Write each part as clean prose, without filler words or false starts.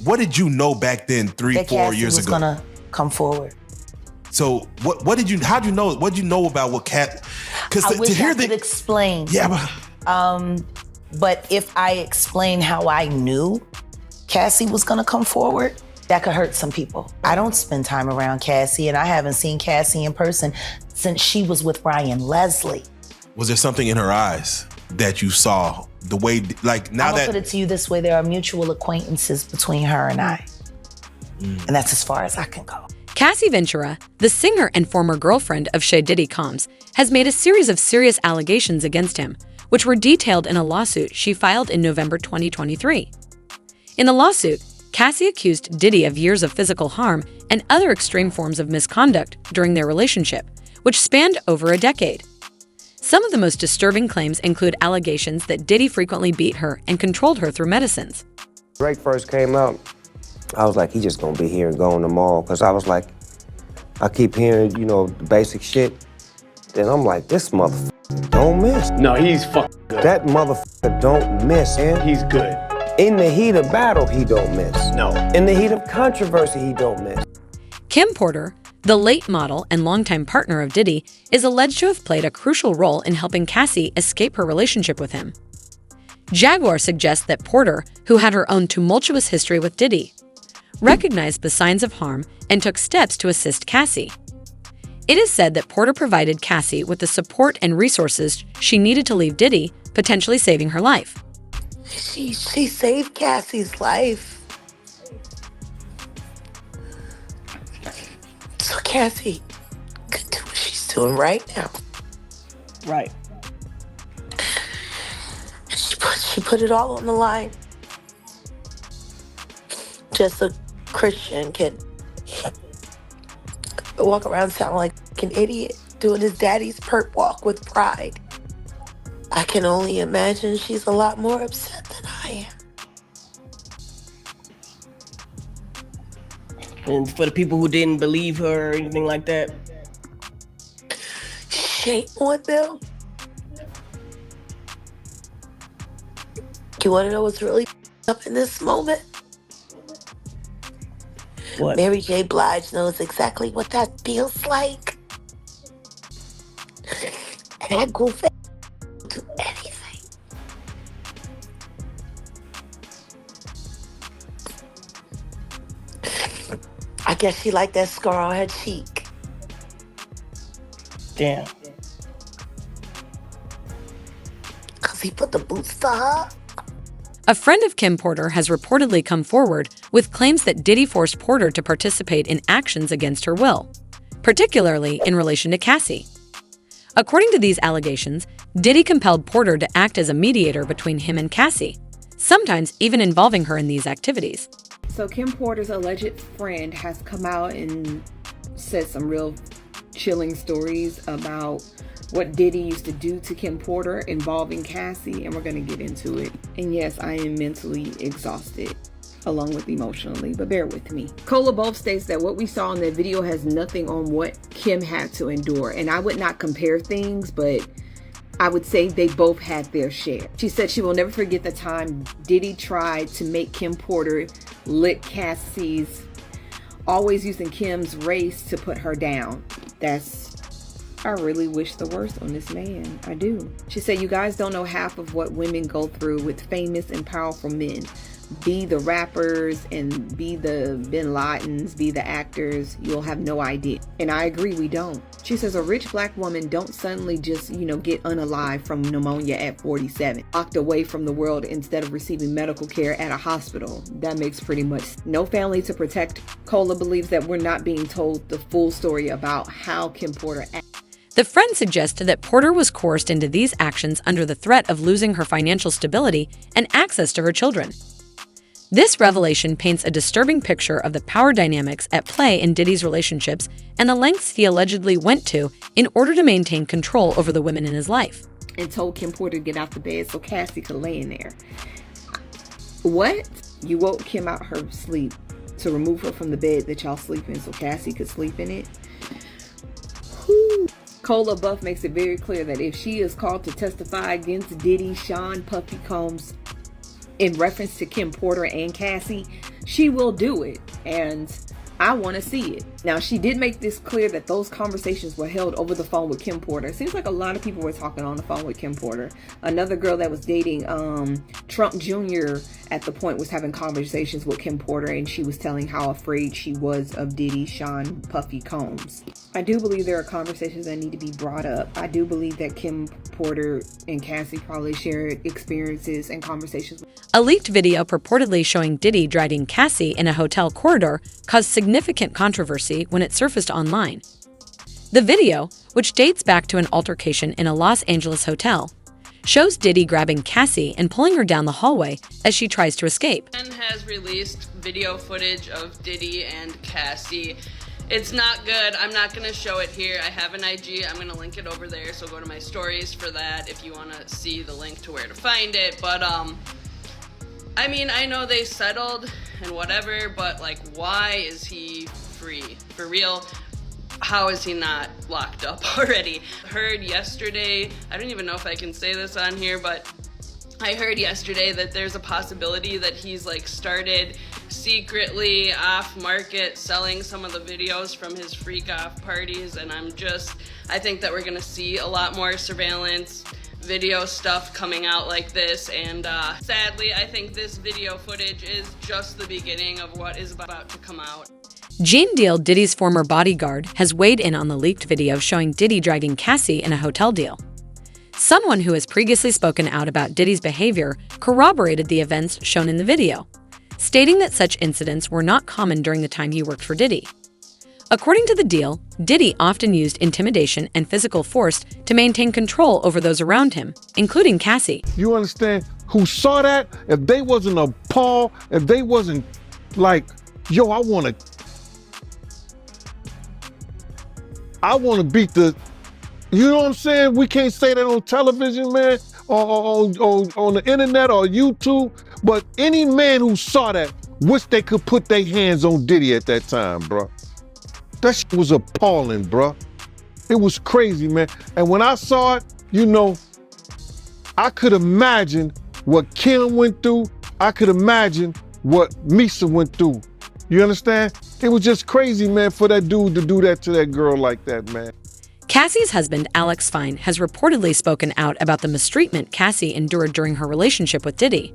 what did you know back then, 3-4 years ago? Was gonna come forward. So how'd you know? What'd you know about what Cat? Because I wish to hear I could explain. Yeah, but if I explain how I knew Cassie was gonna come forward, that could hurt some people. I don't spend time around Cassie, and I haven't seen Cassie in person since she was with Ryan Leslie. Was there something in her eyes that you saw? The way, like now I'm gonna put it to you this way: there are mutual acquaintances between her and I, and that's as far as I can go. Cassie Ventura, the singer and former girlfriend of Diddy Combs, has made a series of serious allegations against him, which were detailed in a lawsuit she filed in November 2023. In the lawsuit, Cassie accused Diddy of years of physical harm and other extreme forms of misconduct during their relationship, which spanned over a decade. Some of the most disturbing claims include allegations that Diddy frequently beat her and controlled her through medicines. Drake first came out, I was like, he just gonna be here and go in the mall. Cause I was like, I keep hearing, the basic shit. Then I'm like, this motherfucker don't miss. No, he's fucking good. That motherfucker don't miss, man. He's good. In the heat of battle, he don't miss. No. In the heat of controversy, he don't miss. Kim Porter, the late model and longtime partner of Diddy, is alleged to have played a crucial role in helping Cassie escape her relationship with him. Jaguar suggests that Porter, who had her own tumultuous history with Diddy, recognized the signs of harm and took steps to assist Cassie. It is said that Porter provided Cassie with the support and resources she needed to leave Diddy, potentially saving her life. She saved Cassie's life. So Cassie could do what she's doing right now. Right. She put it all on the line. Just a Christian can walk around sounding like an idiot, doing his daddy's perp walk with pride. I can only imagine she's a lot more upset than I am. And for the people who didn't believe her or anything like that. Shame on them. You want to know what's really up in this moment? What? Mary J. Blige knows exactly what that feels like. And that goofy will do anything. I guess she liked that scar on her cheek. Damn. Because he put the boots to her. A friend of Kim Porter has reportedly come forward with claims that Diddy forced Porter to participate in actions against her will, particularly in relation to Cassie. According to these allegations, Diddy compelled Porter to act as a mediator between him and Cassie, sometimes even involving her in these activities. So Kim Porter's alleged friend has come out and said some real chilling stories about what Diddy used to do to Kim Porter involving Cassie, and we're going to get into it. And yes, I am mentally exhausted, along with emotionally, but bear with me. Cola both states that what we saw in that video has nothing on what Kim had to endure, and I would not compare things, but I would say they both had their share. She said she will never forget the time Diddy tried to make Kim Porter lick Cassie's, always using Kim's race to put her down. I really wish the worst on this man. I do. She said, you guys don't know half of what women go through with famous and powerful men. Be the rappers and be the Bin Ladens, be the actors. You'll have no idea. And I agree, we don't. She says a rich black woman don't suddenly just, get unalive from pneumonia at 47. Locked away from the world instead of receiving medical care at a hospital. That makes pretty much no family to protect. Cola believes that we're not being told the full story about how Kim Porter acted. The friend suggested that Porter was coerced into these actions under the threat of losing her financial stability and access to her children. This revelation paints a disturbing picture of the power dynamics at play in Diddy's relationships and the lengths he allegedly went to in order to maintain control over the women in his life. And told Kim Porter to get out the bed so Cassie could lay in there. What? You woke Kim out her sleep to remove her from the bed that y'all sleep in so Cassie could sleep in it? Whew. Cola Buff makes it very clear that if she is called to testify against Diddy, Sean Puffy Combs in reference to Kim Porter and Cassie, she will do it. And I want to see it. Now, she did make this clear that those conversations were held over the phone with Kim Porter. It seems like a lot of people were talking on the phone with Kim Porter. Another girl that was dating Trump Jr. at the point was having conversations with Kim Porter, and she was telling how afraid she was of Diddy, Sean, Puffy Combs. I do believe there are conversations that need to be brought up. I do believe that Kim Porter and Cassie probably shared experiences and conversations. A leaked video purportedly showing Diddy driving Cassie in a hotel corridor caused significant controversy when it surfaced online. The video, which dates back to an altercation in a Los Angeles hotel, shows Diddy grabbing Cassie and pulling her down the hallway as she tries to escape. Has released video footage of Diddy and Cassie. It's not good. I'm not going to show it here. I have an IG. I'm going to link it over there, so go to my stories for that if you want to see the link to where to find it. But, I mean, I know they settled and whatever, but, like, why is he free? For real, how is he not locked up already? Heard yesterday, I don't even know if I can say this on here, but I heard yesterday that there's a possibility that he's, like, started secretly off-market selling some of the videos from his freak-off parties, and I think that we're gonna see a lot more surveillance video stuff coming out like this, and sadly, I think this video footage is just the beginning of what is about to come out. Gene Deal, Diddy's former bodyguard, has weighed in on the leaked video showing Diddy driving Cassie in a hotel deal. Someone who has previously spoken out about Diddy's behavior corroborated the events shown in the video, stating that such incidents were not common during the time he worked for Diddy. According to the deal, Diddy often used intimidation and physical force to maintain control over those around him, including Cassie. You understand? Who saw that? If they wasn't appalled, if they wasn't like, yo, I want to beat the, you know what I'm saying? We can't say that on television, man, or on the internet or YouTube, but any man who saw that wish they could put their hands on Diddy at that time, bro. That shit was appalling, bro. It was crazy, man. And when I saw it, you know, I could imagine what Kim went through. I could imagine what Misa went through. You understand? It was just crazy, man, for that dude to do that to that girl like that, man. Cassie's husband, Alex Fine, has reportedly spoken out about the mistreatment Cassie endured during her relationship with Diddy.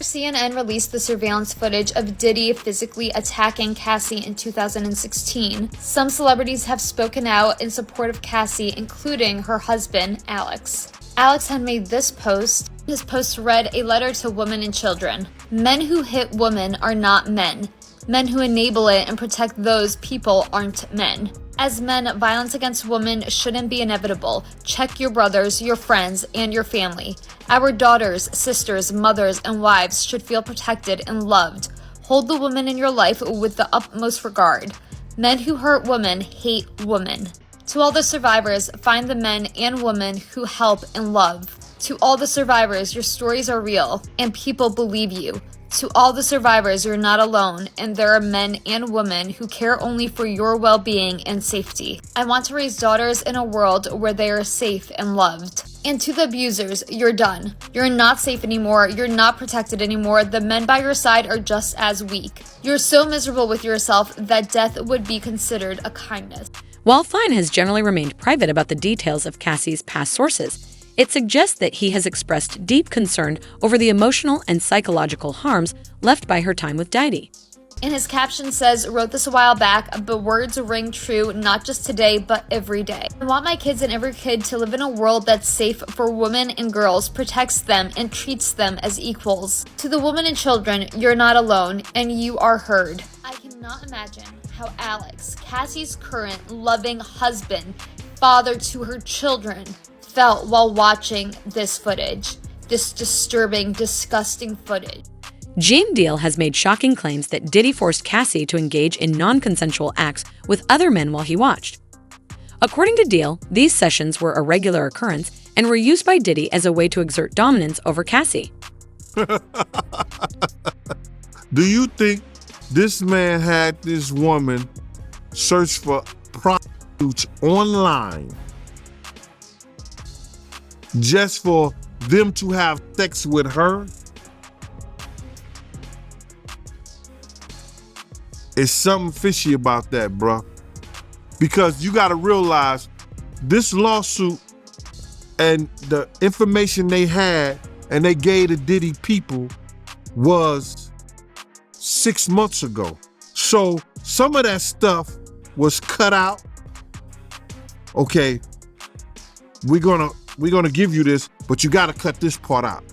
CNN released the surveillance footage of Diddy physically attacking Cassie in 2016. Some celebrities have spoken out in support of Cassie, including her husband, Alex. Alex had made this post. His post read, "A letter to women and children. Men who hit women are not men. Men who enable it and protect those people aren't men. As men, violence against women shouldn't be inevitable. Check your brothers, your friends, and your family. Our daughters, sisters, mothers, and wives should feel protected and loved. Hold the woman in your life with the utmost regard. Men who hurt women hate women. To all the survivors, find the men and women who help and love. To all the survivors, your stories are real, and people believe you. To all the survivors, you're not alone, and there are men and women who care only for your well-being and safety. I want to raise daughters in a world where they are safe and loved. And to the abusers, you're done. You're not safe anymore. You're not protected anymore. The men by your side are just as weak. You're so miserable with yourself that death would be considered a kindness." While Fine has generally remained private about the details of Cassie's past sources, it suggests that he has expressed deep concern over the emotional and psychological harms left by her time with Diddy. And his caption says, "Wrote this a while back, but words ring true not just today, but every day. I want my kids and every kid to live in a world that's safe for women and girls, protects them, and treats them as equals. To the women and children, you're not alone, and you are heard." I cannot imagine how Alex, Cassie's current loving husband, father to her children, felt while watching this footage. This disturbing, disgusting footage. Gene Deal has made shocking claims that Diddy forced Cassie to engage in non-consensual acts with other men while he watched. According to Deal, these sessions were a regular occurrence and were used by Diddy as a way to exert dominance over Cassie. Do you think this man had this woman search for prostitutes online just for them to have sex with her? It's something fishy about that, bruh. Because you gotta realize this lawsuit and the information they had and they gave the Diddy people was 6 months ago. So some of that stuff was cut out. Okay, we're gonna give you this, but you gotta cut this part out.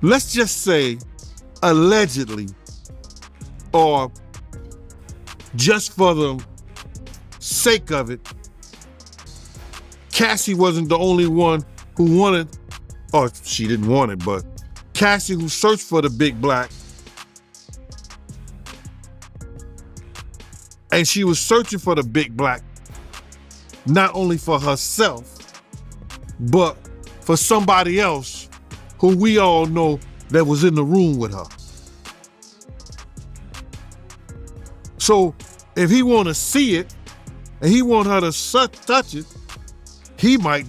Let's just say, allegedly, or just for the sake of it, Cassie wasn't the only one who wanted, or she didn't want it, but Cassie, who searched for the big black, and she was searching for the big black, not only for herself, but for somebody else who we all know that was in the room with her. So if he want to see it and he want her to touch it, he might,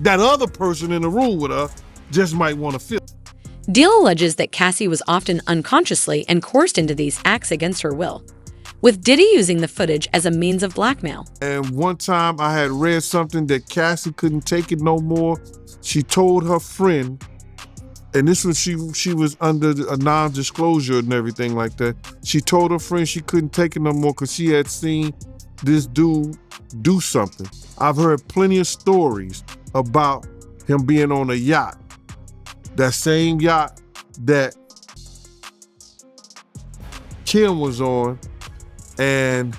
that other person in the room with her just might want to feel it. Deal alleges that Cassie was often unconsciously and coerced into these acts against her will, with Diddy using the footage as a means of blackmail. And one time I had read something that Cassie couldn't take it no more. She told her friend, and this was she was under a non-disclosure and everything like that. She told her friend she couldn't take it no more because she had seen this dude do something. I've heard plenty of stories about him being on a yacht. That same yacht that Kim was on, and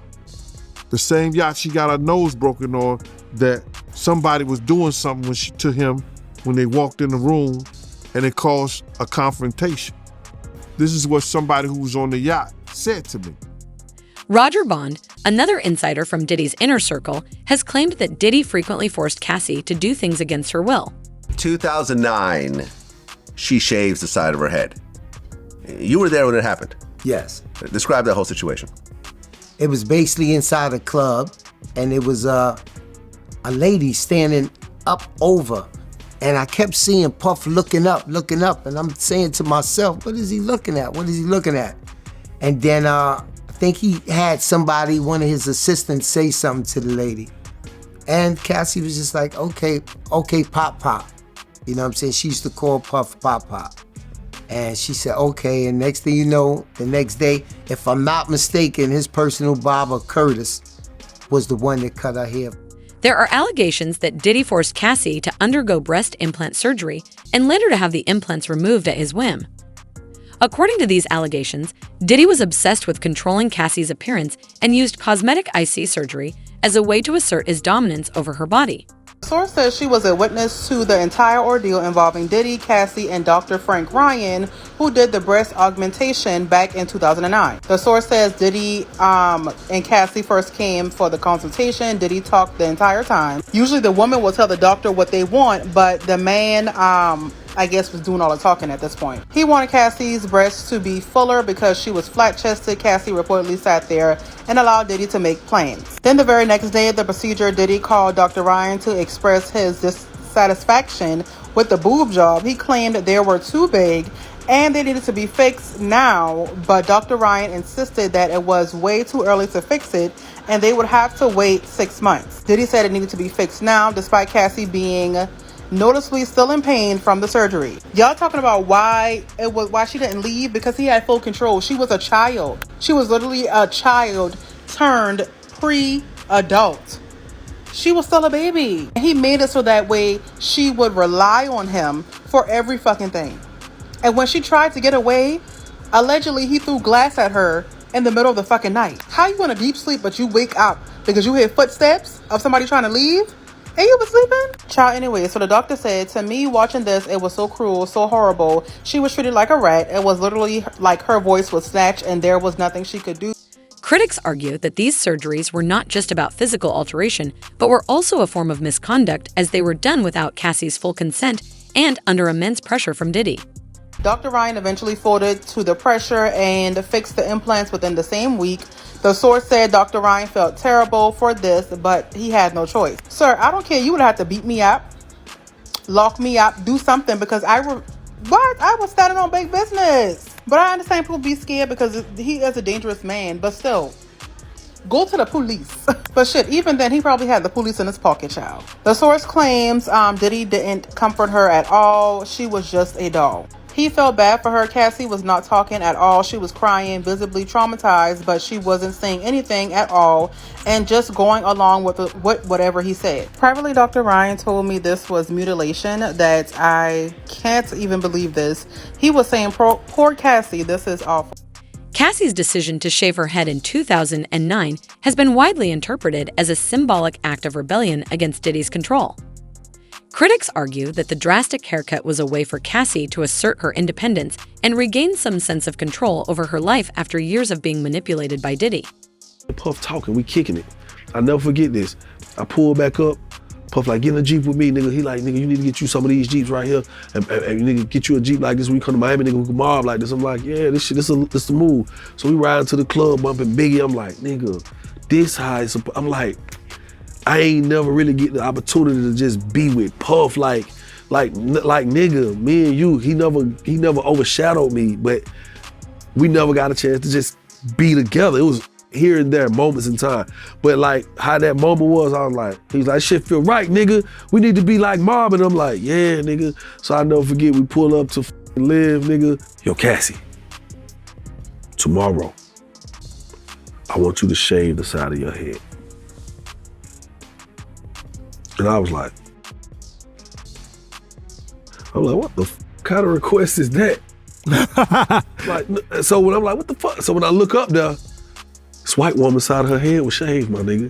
the same yacht she got her nose broken on, that somebody was doing something to him when they walked in the room, and it caused a confrontation. This is what somebody who was on the yacht said to me. Roger Bond, another insider from Diddy's inner circle, has claimed that Diddy frequently forced Cassie to do things against her will. 2009, she shaves the side of her head. You were there when it happened. Yes. Describe that whole situation. It was basically inside a club, and it was a lady standing up over, and I kept seeing Puff looking up, and I'm saying to myself, what is he looking at? What is he looking at? And then I think he had somebody, one of his assistants, say something to the lady. And Cassie was just like, okay, Pop. You know what I'm saying? She used to call Puff Pop. And she said, okay, and next thing you know, the next day, if I'm not mistaken, his personal barber, Curtis, was the one that cut her hair. There are allegations that Diddy forced Cassie to undergo breast implant surgery and later to have the implants removed at his whim. According to these allegations, Diddy was obsessed with controlling Cassie's appearance and used cosmetic IC surgery as a way to assert his dominance over her body. The source says she was a witness to the entire ordeal involving Diddy, Cassie, and Dr. Frank Ryan, who did the breast augmentation back in 2009. The source says Diddy and Cassie first came for the consultation. Diddy talked the entire time. Usually the woman will tell the doctor what they want, but the man, I guess, was doing all the talking at this point. He wanted Cassie's breasts to be fuller because she was flat-chested. Cassie reportedly sat there and allowed Diddy to make plans. Then the very next day of the procedure, Diddy called Dr. Ryan to express his dissatisfaction with the boob job. He claimed that they were too big and they needed to be fixed now, but Dr. Ryan insisted that it was way too early to fix it and they would have to wait 6 months. Diddy said it needed to be fixed now, despite Cassie being noticeably still in pain from the surgery. Y'all talking about why she didn't leave? Because he had full control. She was a child. She was literally a child turned pre-adult. She was still a baby. He made it so that way she would rely on him for every fucking thing. And when she tried to get away, allegedly he threw glass at her in the middle of the fucking night. How you in a deep sleep but you wake up because you hear footsteps of somebody trying to leave? And you was sleeping? Child, anyway, so the doctor said, to me, watching this, it was so cruel, so horrible. She was treated like a rat. It was literally like her voice was snatched and there was nothing she could do. Critics argue that these surgeries were not just about physical alteration, but were also a form of misconduct as they were done without Cassie's full consent and under immense pressure from Diddy. Dr. Ryan eventually folded to the pressure and fixed the implants within the same week. The source said Dr. Ryan felt terrible for this, but he had no choice. Sir, I don't care. You would have to beat me up, lock me up, do something, because I was standing on big business. But I understand people be scared because he is a dangerous man. But still, go to the police. But shit, even then, he probably had the police in his pocket, child. The source claims Diddy didn't comfort her at all. She was just a doll. He felt bad for her. Cassie was not talking at all. She was crying, visibly traumatized, but she wasn't saying anything at all and just going along with whatever he said. Privately, Dr. Ryan told me this was mutilation, that I can't even believe this. He was saying, poor Cassie, this is awful. Cassie's decision to shave her head in 2009 has been widely interpreted as a symbolic act of rebellion against Diddy's control. Critics argue that the drastic haircut was a way for Cassie to assert her independence and regain some sense of control over her life after years of being manipulated by Diddy. Puff talking, we kicking it. I'll never forget this. I pulled back up, Puff like, get in a Jeep with me, nigga. He like, nigga, you need to get you some of these Jeeps right here. And nigga, get you a Jeep like this when you come to Miami, nigga, who can mob like this. I'm like, yeah, this the move. So we riding to the club, bumping Biggie. I'm like, nigga, this high. I'm like, I ain't never really get the opportunity to just be with Puff like nigga, me and you. He never overshadowed me, but we never got a chance to just be together. It was here and there, moments in time. But like how that moment was, I was like, he's like, shit feel right, nigga. We need to be like Mob. And I'm like, yeah, nigga. So I never forget, we pull up to Live, nigga. Yo, Cassie, tomorrow, I want you to shave the side of your head. And I was like, what the kind of request is that? Like, so when I'm like, what the fuck? So when I look up there, this white woman's side of her head was shaved, my nigga.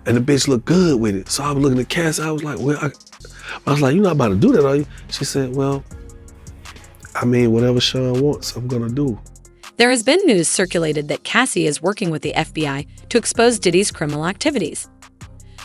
And the bitch looked good with it. So I was looking at Cassie, I was like, well, I was like, you're not about to do that, are you? She said, well, I mean, whatever Sean wants, I'm gonna do. There has been news circulated that Cassie is working with the FBI to expose Diddy's criminal activities.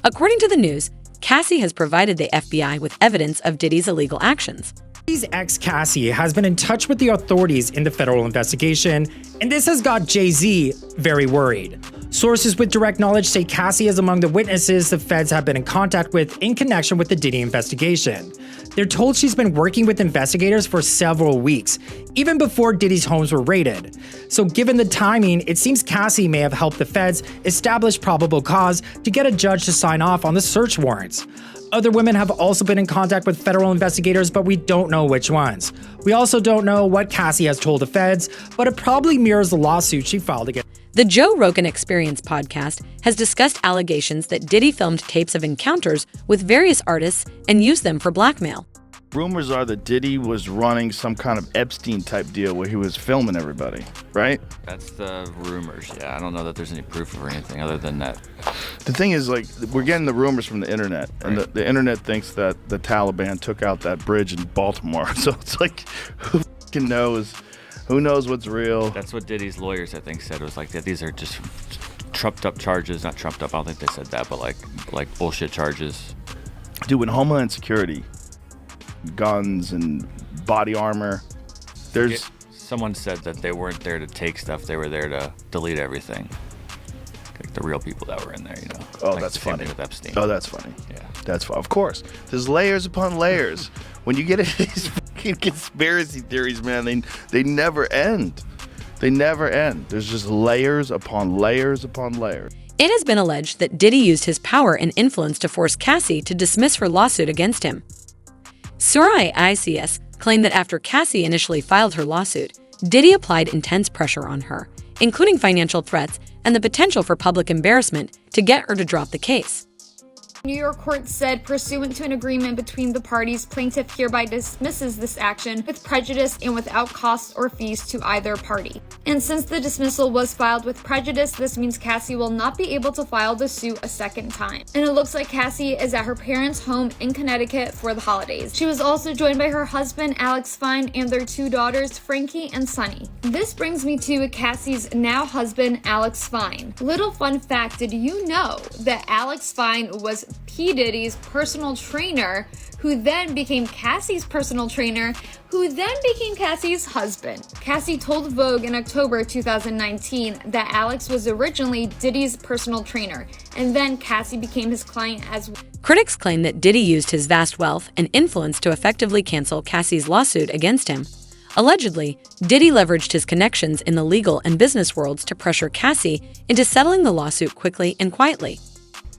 According to the news, Cassie has provided the FBI with evidence of Diddy's illegal actions. Diddy's ex Cassie has been in touch with the authorities in the federal investigation, and this has got Jay-Z very worried. Sources with direct knowledge say Cassie is among the witnesses the feds have been in contact with in connection with the Diddy investigation. They're told she's been working with investigators for several weeks, even before Diddy's homes were raided. So given the timing, it seems Cassie may have helped the feds establish probable cause to get a judge to sign off on the search warrants. Other women have also been in contact with federal investigators, but we don't know which ones. We also don't know what Cassie has told the feds, but it probably mirrors the lawsuit she filed against. The Joe Rogan Experience podcast has discussed allegations that Diddy filmed tapes of encounters with various artists and used them for blackmail. Rumors are that Diddy was running some kind of Epstein-type deal where he was filming everybody, right? That's the rumors, yeah. I don't know that there's any proof or anything other than that. The thing is, like, we're getting the rumors from the internet, and the internet thinks that the Taliban took out that bridge in Baltimore. So it's like, who fucking knows? Who knows what's real? That's what Diddy's lawyers, I think, said, was like that these are just trumped up charges. Not trumped up, I don't think they said that, but like bullshit charges. Dude, with Homeland Security, guns and body armor, there's... Someone said that they weren't there to take stuff, they were there to delete everything. Like the real people that were in there, you know? Oh, like that's the same funny. thing with Epstein. Oh, that's funny. Yeah. That's fun. Of course. There's layers upon layers. When you get into these fucking conspiracy theories, man, they never end. They never end. There's just layers upon layers upon layers. It has been alleged that Diddy used his power and influence to force Cassie to dismiss her lawsuit against him. Surai ICS claimed that after Cassie initially filed her lawsuit, Diddy applied intense pressure on her, including financial threats and the potential for public embarrassment to get her to drop the case. New York court said, pursuant to an agreement between the parties, plaintiff hereby dismisses this action with prejudice and without costs or fees to either party. And since the dismissal was filed with prejudice, this means Cassie will not be able to file the suit a second time. And it looks like Cassie is at her parents' home in Connecticut for the holidays. She was also joined by her husband, Alex Fine, and their two daughters, Frankie and Sunny. This brings me to Cassie's now husband, Alex Fine. Little fun fact, did you know that Alex Fine was P. Diddy's personal trainer, who then became Cassie's personal trainer, who then became Cassie's husband? Cassie told Vogue in October 2019 that Alex was originally Diddy's personal trainer, and then Cassie became his client as well. Critics claim that Diddy used his vast wealth and influence to effectively cancel Cassie's lawsuit against him, Allegedly, Diddy leveraged his connections in the legal and business worlds to pressure Cassie into settling the lawsuit quickly and quietly.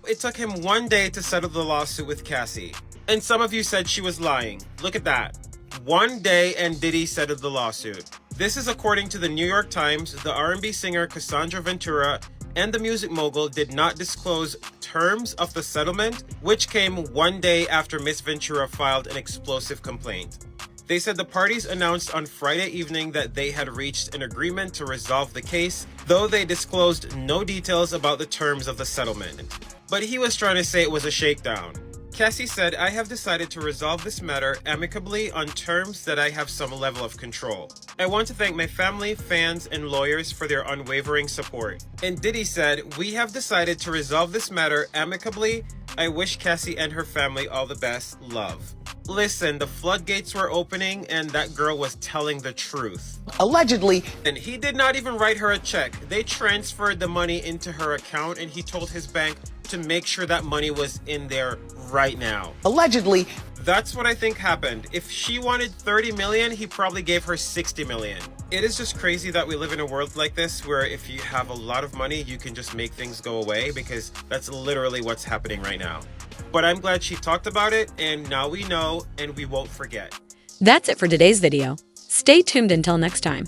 It took him 1 day to settle the lawsuit with Cassie. And some of you said she was lying. Look at that. 1 day and Diddy settled the lawsuit. This is according to the New York Times. The R&B singer Cassandra Ventura and the music mogul did not disclose terms of the settlement, which came 1 day after Miss Ventura filed an explosive complaint. They said the parties announced on Friday evening that they had reached an agreement to resolve the case, though they disclosed no details about the terms of the settlement. But he was trying to say it was a shakedown. Cassie said, "I have decided to resolve this matter amicably on terms that I have some level of control. I want to thank my family, fans, and lawyers for their unwavering support." And Diddy said, "We have decided to resolve this matter amicably. I wish Cassie and her family all the best. Love." Listen, the floodgates were opening and that girl was telling the truth. Allegedly. And he did not even write her a check. They transferred the money into her account and he told his bank to make sure that money was in there right now. Allegedly. That's what I think happened. If she wanted 30 million, he probably gave her 60 million. It is just crazy that we live in a world like this where if you have a lot of money, you can just make things go away, because that's literally what's happening right now. But I'm glad she talked about it, and now we know and we won't forget. That's it for today's video. Stay tuned until next time.